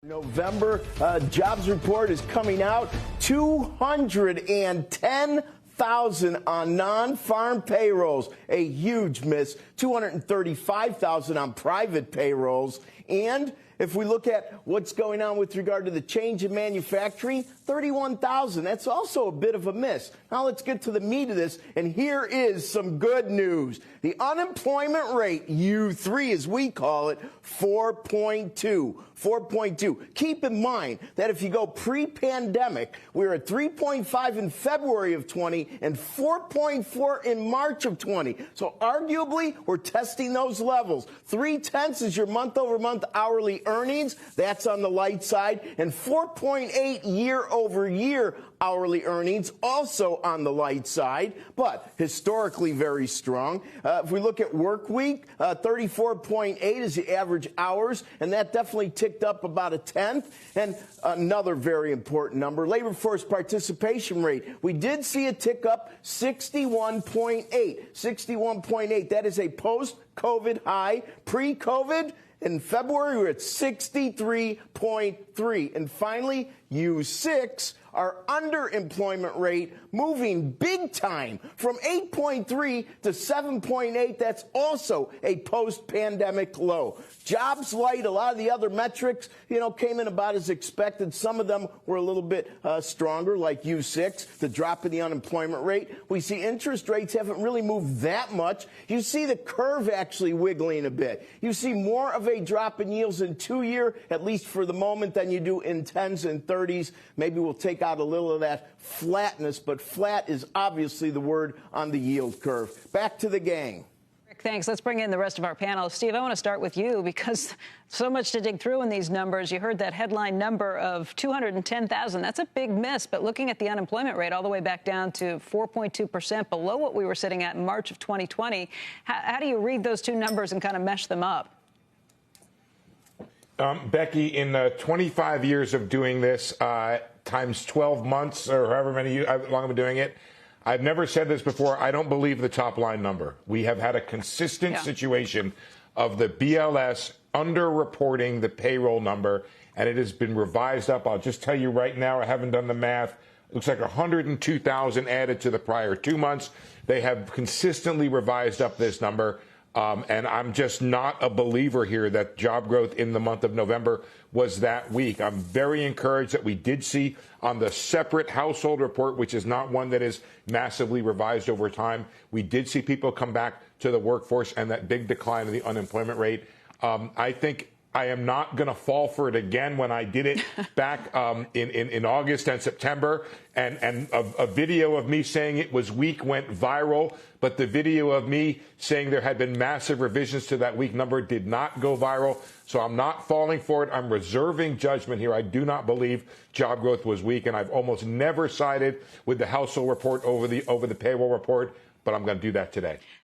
November jobs report is coming out. 210,000 on non-farm payrolls, a huge miss. 235,000 on private payrolls. And if we look at what's going on with regard to the change in manufacturing, 31,000. That's also a bit of a miss. Now let's get to the meat of this, and here is some good news. The unemployment rate, U3 as we call it, 4.2. 4.2. Keep in mind that if you go pre-pandemic, we were at 3.5 in February of 20 and 4.4 in March of 20. So arguably, we're testing those levels. 0.3 is your month-over-month hourly earnings. That's on the light side. And 4.8 year-over-year hourly earnings, also on the light side, but historically very strong. If we look at work week, 34.8 is the average hours, and that definitely ticked up about a tenth. And another very important number, labor force participation rate. We did see a tick up, 61.8. 61.8. That is a post-COVID high. Pre-COVID, in February, we were at 63.3. And finally, U6, our underemployment rate, moving big time from 8.3 to 7.8. That's also a post-pandemic low. Jobs light, a lot of the other metrics, came in about as expected. Some of them were a little bit stronger, like U6, the drop in the unemployment rate. We see interest rates haven't really moved that much. You see the curve actually wiggling a bit. You see more of a drop in yields in 2-year, at least for the moment, than you do in 10s and 30s. Maybe we'll take out a little of that flatness, but flat is obviously the word on the yield curve. Back to the gang. Thanks. Let's bring in the rest of our panel. Steve, I want to start with you because so much to dig through in these numbers. You heard that headline number of 210,000. That's a big miss. But looking at the unemployment rate all the way back down to 4.2%, below what we were sitting at in March of 2020, how do you read those two numbers and kind of mesh them up? Becky, in 25 years of doing this, times 12 months or however long I've been doing it, I've never said this before. I don't believe the top line number. We have had a consistent situation of the BLS underreporting the payroll number, and it has been revised up. I'll just tell you right now, I haven't done the math. It looks like 102,000 added to the prior 2 months. They have consistently revised up this number. And I'm just not a believer here that job growth in the month of November was that weak. I'm very encouraged that we did see on the separate household report, which is not one that is massively revised over time, we did see people come back to the workforce and that big decline in the unemployment rate. I think I am not going to fall for it again when I did it back in August and September. And a video of me saying it was weak went viral. But the video of me saying there had been massive revisions to that weak number did not go viral. So I'm not falling for it. I'm reserving judgment here. I do not believe job growth was weak. And I've almost never sided with the household report over the payroll report. But I'm going to do that today.